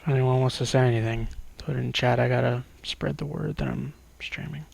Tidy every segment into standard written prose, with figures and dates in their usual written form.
If anyone wants to say anything, put it in chat. I gotta spread the word that I'm streaming.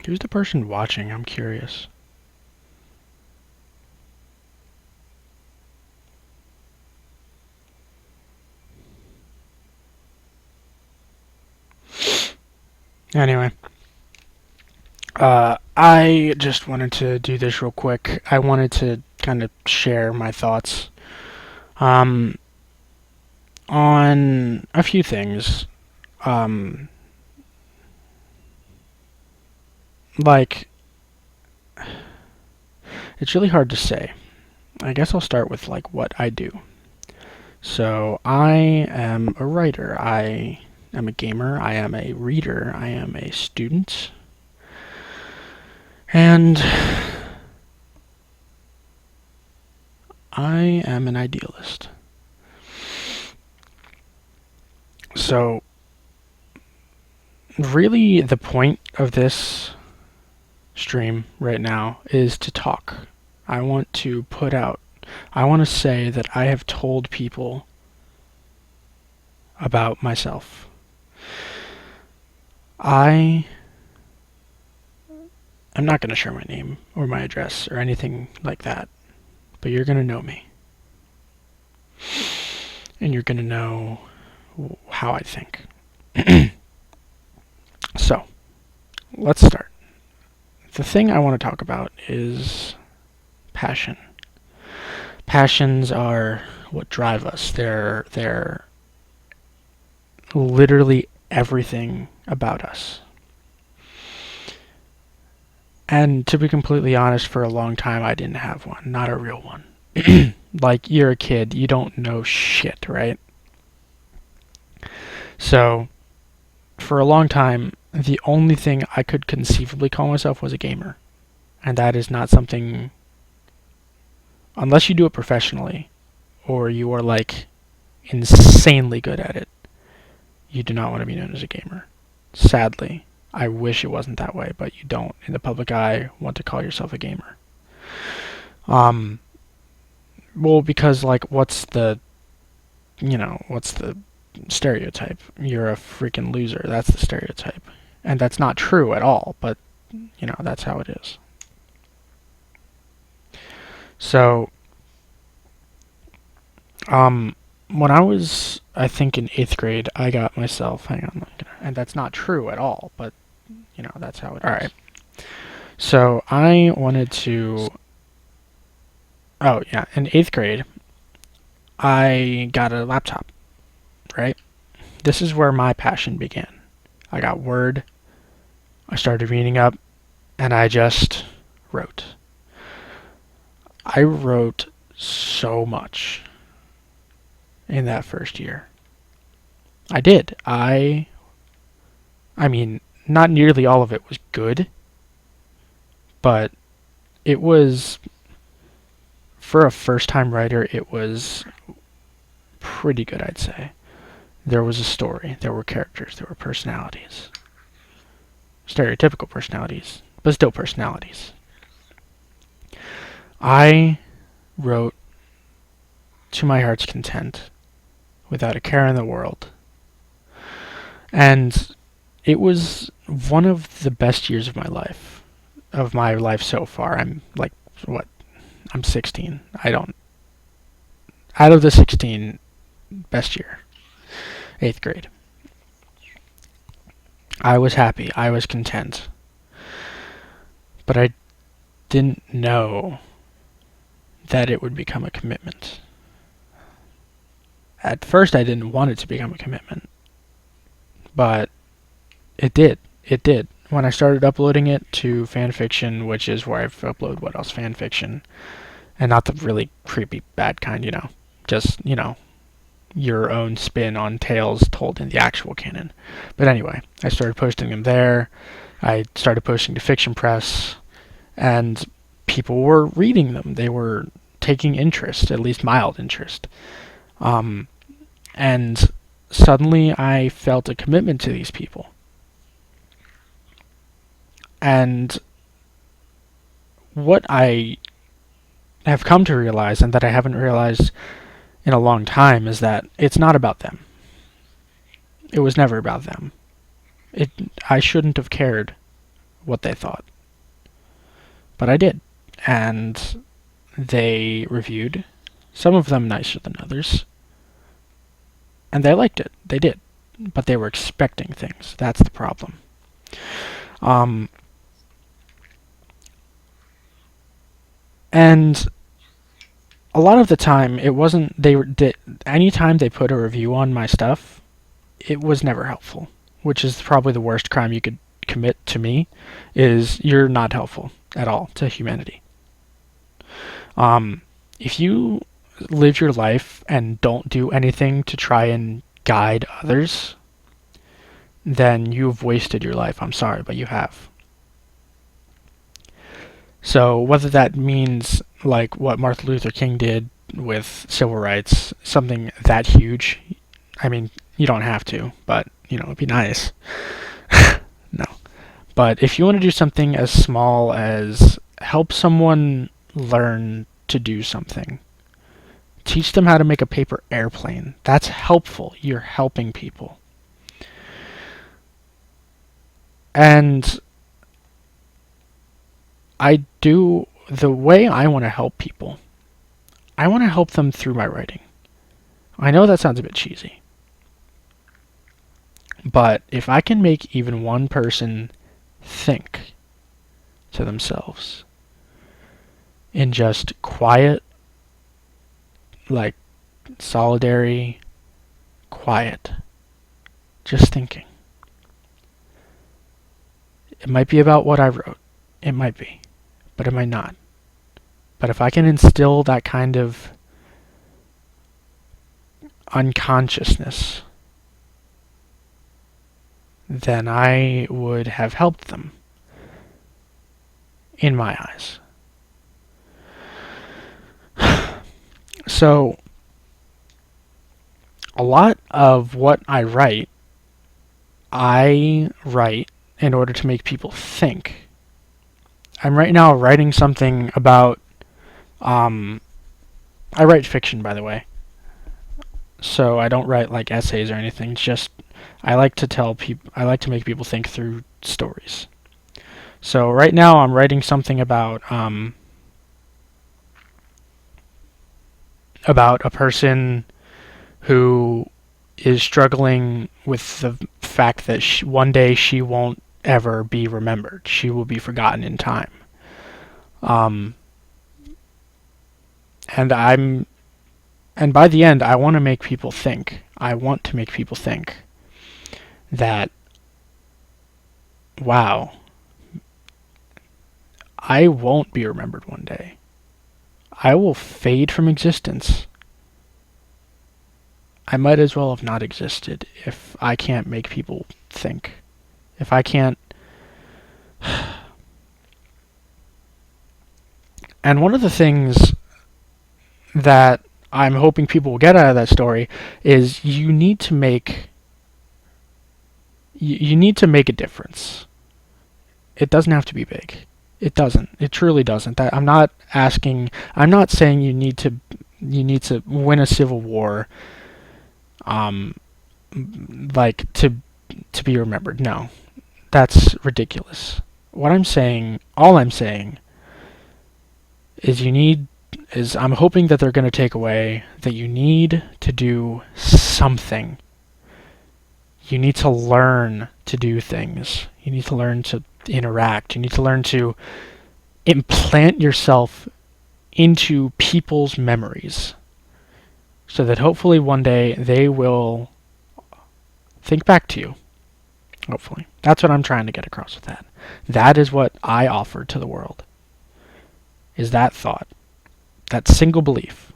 Who's the person watching? I'm curious. Anyway, I just wanted to do this real quick. I wanted to kind of share my thoughts um, on a few things. Um, like, it's really hard to say. I guess I'll start with like what I do. So I am a writer. I am a gamer. I am a reader. I am a student. And I am an idealist. So, really, the point of this stream right now is to talk. I want to put out, I want to say that I have told people about myself. I am not going to share my name or my address or anything like that, but you're going to know me. And you're going to know how I think. So, let's start. The thing I want to talk about is passion. Passions are what drive us. They're literally everything about us. And to be completely honest, for a long time I didn't have one, not a real one. Like, you're a kid, you don't know shit, right? So, for a long time, the only thing I could conceivably call myself was a gamer. And that is not something, unless you do it professionally, or you are like insanely good at it, you do not want to be known as a gamer. Sadly. I wish it wasn't that way, but you don't, in the public eye, want to call yourself a gamer. Well, because, like, what's the stereotype? You're a freaking loser. That's the stereotype. And that's not true at all, but, that's how it is. So, when I was, I think, in 8th grade, I got myself, hang on, and that's not true at all, but, that's how it is. Alright. So, I wanted to, oh, yeah, in 8th grade, I got a laptop, right? This is where my passion began. I got Word, I started reading up, and I just wrote. I wrote so much in that first year. I did. I mean, not nearly all of it was good, but it was, for a first-time writer, it was pretty good, I'd say. There was a story, there were characters, there were personalities. Stereotypical personalities, but still personalities. I wrote to my heart's content, without a care in the world. And it was one of the best years of my life. of my life so far. I'm like, what? I'm 16. I don't. Out of the 16, best year, 8th grade. I was happy. I was content. But I didn't know that it would become a commitment. At first, I didn't want it to become a commitment. But it did. It did. When I started uploading it to fanfiction, which is where I've uploaded what else? Fanfiction. And not the really creepy bad kind, Just, your own spin on tales told in the actual canon. But anyway, I started posting them there. I started posting to Fiction Press, and people were reading them. They were taking interest, at least mild interest. And suddenly I felt a commitment to these people. And what I have come to realize, and that I haven't realized in a long time, is that it's not about them. It was never about them. I shouldn't have cared what they thought. But I did. And they reviewed, some of them nicer than others. And they liked it. They did. But they were expecting things. That's the problem. And a lot of the time, it wasn't, anytime they put a review on my stuff, it was never helpful, which is probably the worst crime you could commit to me, is you're not helpful at all to humanity. If you live your life and don't do anything to try and guide others, then you've wasted your life. I'm sorry, but you have. So whether that means like what Martin Luther King did with civil rights, something that huge, I mean, you don't have to, but, it'd be nice. No. But if you want to do something as small as help someone learn to do something, teach them how to make a paper airplane, that's helpful. You're helping people. And the way I want to help people, I want to help them through my writing. I know that sounds a bit cheesy. But if I can make even one person think to themselves in just quiet, like solitary, quiet, just thinking. It might be about what I wrote. It might be. But it might not. But if I can instill that kind of unconsciousness, then I would have helped them, in my eyes. So, a lot of what I write in order to make people think. I'm right now writing something about, I write fiction, by the way. So I don't write like essays or anything. It's just, I like to make people think through stories. So right now I'm writing something about a person who is struggling with the fact that one day she won't ever be remembered. She will be forgotten in time. And by the end, I want to make people think. I want to make people think that, wow, I won't be remembered one day. I will fade from existence. I might as well have not existed if I can't make people think. If I can't... And one of the things that I'm hoping people will get out of that story is you need to make a difference. It doesn't have to be big. It doesn't. It truly doesn't. I'm not saying you need to win a civil war, like to be remembered. No, that's ridiculous. all I'm saying is I'm hoping that they're going to take away that you need to do something. You need to learn to do things. You need to learn to interact. You need to learn to implant yourself into people's memories so that hopefully one day they will think back to you. Hopefully. That's what I'm trying to get across with that. That is what I offer to the world. Is that thought. That single belief.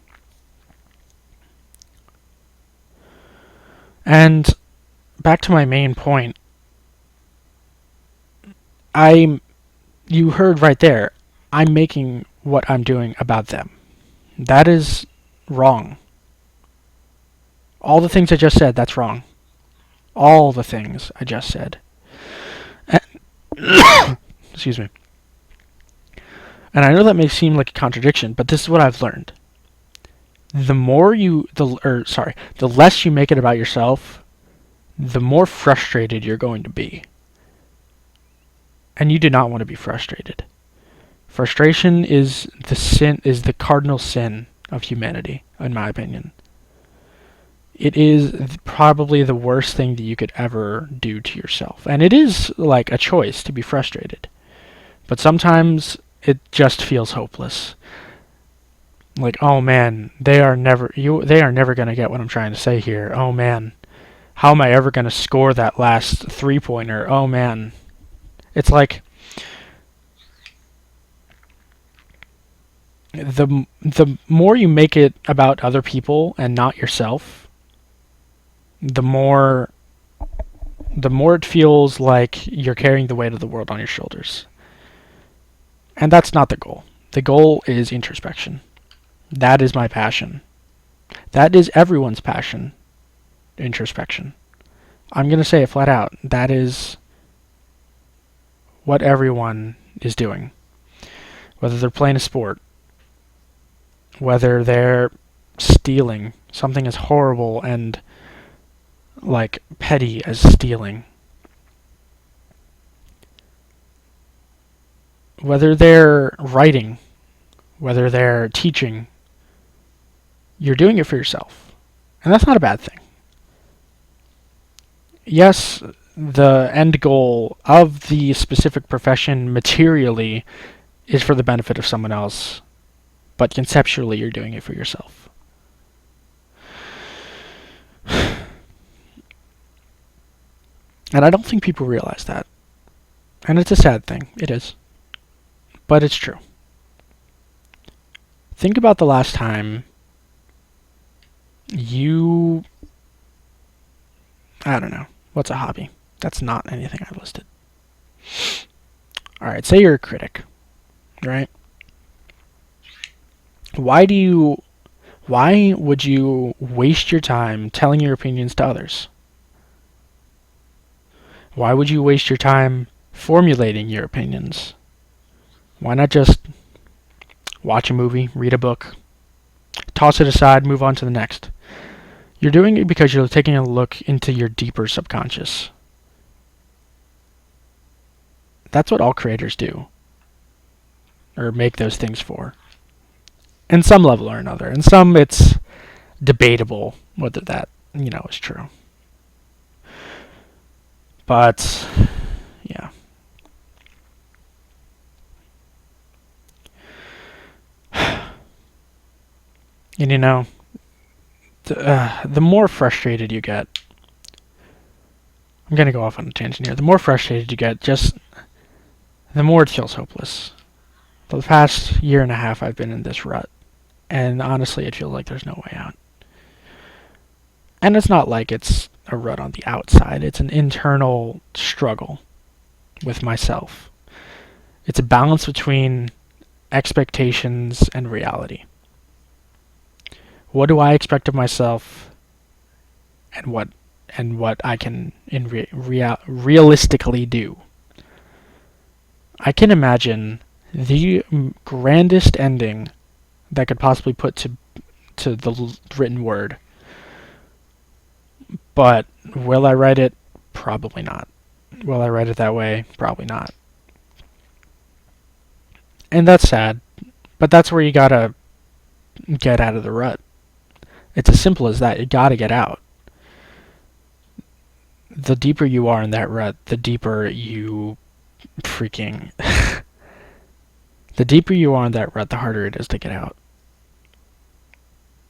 And back to my main point. You heard right there, I'm making what I'm doing about them. That is wrong. All the things I just said, that's wrong. All the things I just said. Excuse me. And I know that may seem like a contradiction, but this is what I've learned. The less you make it about yourself, the more frustrated you're going to be. And you do not want to be frustrated. Frustration is the cardinal sin of humanity, in my opinion. It is probably the worst thing that you could ever do to yourself. And it is like a choice to be frustrated. But sometimes it just feels hopeless. Like, oh man, they are never going to get what I'm trying to say here. Oh man, how am I ever going to score that last three-pointer? Oh man. It's like the more you make it about other people and not yourself, the more it feels like you're carrying the weight of the world on your shoulders. And that's not the goal. The goal is introspection. That is my passion. That is everyone's passion. Introspection. I'm going to say it flat out. That is what everyone is doing. Whether they're playing a sport, whether they're stealing something as horrible and like petty as stealing, whether they're writing, whether they're teaching, you're doing it for yourself. And that's not a bad thing. Yes, the end goal of the specific profession materially is for the benefit of someone else, but conceptually you're doing it for yourself. And I don't think people realize that. And it's a sad thing. It is. But it's true. Think about the last time I don't know. What's a hobby? That's not anything I listed. Alright, say you're a critic, right? Why would you waste your time telling your opinions to others? Why would you waste your time formulating your opinions? Why not just watch a movie, read a book, toss it aside, move on to the next? You're doing it because you're taking a look into your deeper subconscious. That's what all creators do, or make those things for. In some level or another. In some, it's debatable whether that, is true. But, yeah. And the more frustrated you get, I'm going to go off on a tangent here. The more frustrated you get, just the more it feels hopeless. For the past year and a half, I've been in this rut. And honestly, it feels like there's no way out. And it's not like it's a rut on the outside. It's an internal struggle with myself. It's a balance between expectations and reality. What do I expect of myself, and what I can realistically do? I can imagine the grandest ending that could possibly put to the written word. But will I write it? Probably not. Will I write it that way? Probably not. And that's sad, but that's where you gotta get out of the rut. It's as simple as that. You gotta get out. The deeper you are in that rut, the deeper you freaking. The deeper you are in that rut, the harder it is to get out.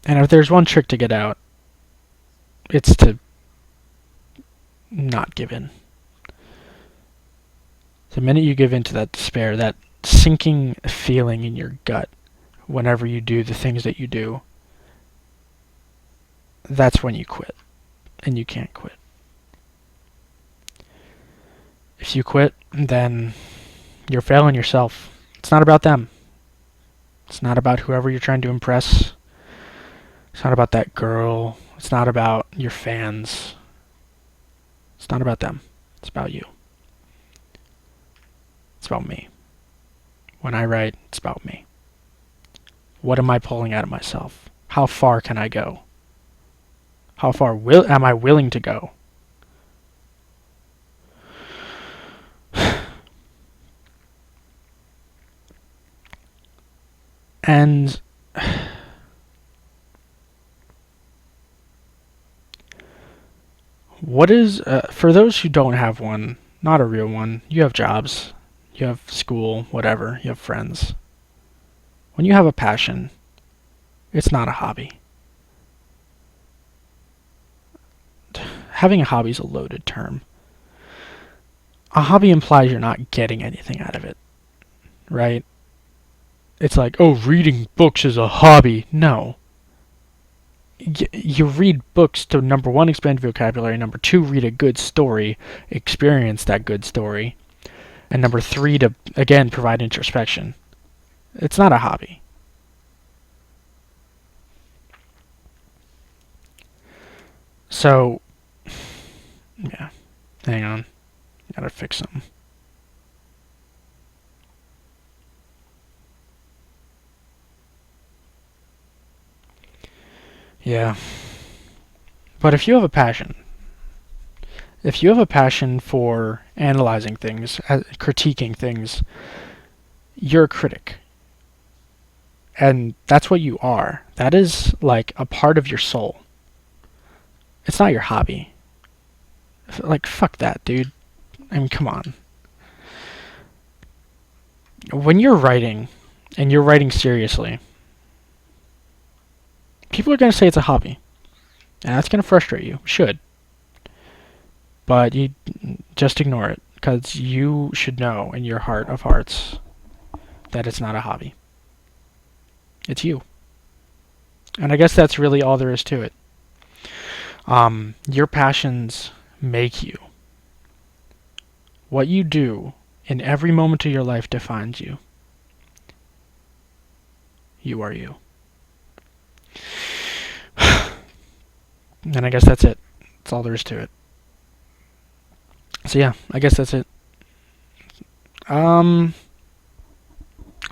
And if there's one trick to get out, it's to not give in. The minute you give in to that despair, that sinking feeling in your gut, whenever you do the things that you do, that's when you quit. And you can't quit. If you quit, then you're failing yourself. It's not about them. It's not about whoever you're trying to impress. It's not about that girl. It's not about your fans. It's not about them. It's about you. It's about me. When I write, it's about me. What am I pulling out of myself? How far can I go? How far am I willing to go? And what is, for those who don't have one, not a real one, you have jobs, you have school, whatever, you have friends. When you have a passion, it's not a hobby. Having a hobby is a loaded term. A hobby implies you're not getting anything out of it, right? It's like, oh, reading books is a hobby. No. You read books to, number one, expand vocabulary, number two, read a good story, experience that good story, and number three, to, again, provide introspection. It's not a hobby. So, yeah, hang on. Gotta fix something. Yeah. But if you have a passion, for analyzing things, critiquing things, you're a critic. And that's what you are. That is like a part of your soul. It's not your hobby. Like, fuck that, dude. I mean, come on. When you're writing, and you're writing seriously, people are going to say it's a hobby. And that's going to frustrate you. Should. But you just ignore it. Because you should know in your heart of hearts that it's not a hobby. It's you. And I guess that's really all there is to it. Your passions make you. What you do in every moment of your life defines you. You are you. And I guess that's it. That's all there is to it. So yeah, I guess that's it. I'm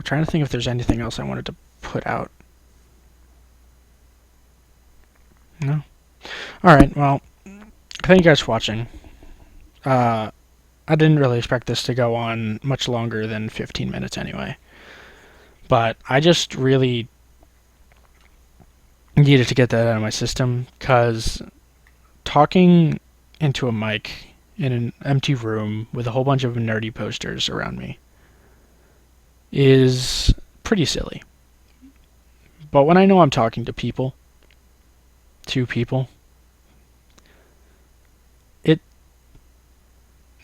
trying to think if there's anything else I wanted to put out. No? Alright, well, thank you guys for watching. I didn't really expect this to go on much longer than 15 minutes anyway. But I just really needed to get that out of my system, because talking into a mic in an empty room with a whole bunch of nerdy posters around me is pretty silly. But when I know I'm talking to people,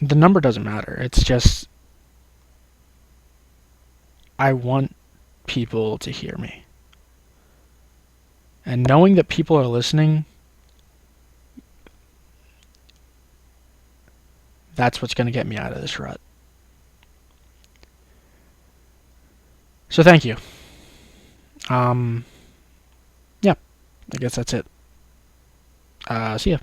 the number doesn't matter. It's just, I want people to hear me. And knowing that people are listening, that's what's going to get me out of this rut. So thank you. Yeah, I guess that's it. See ya.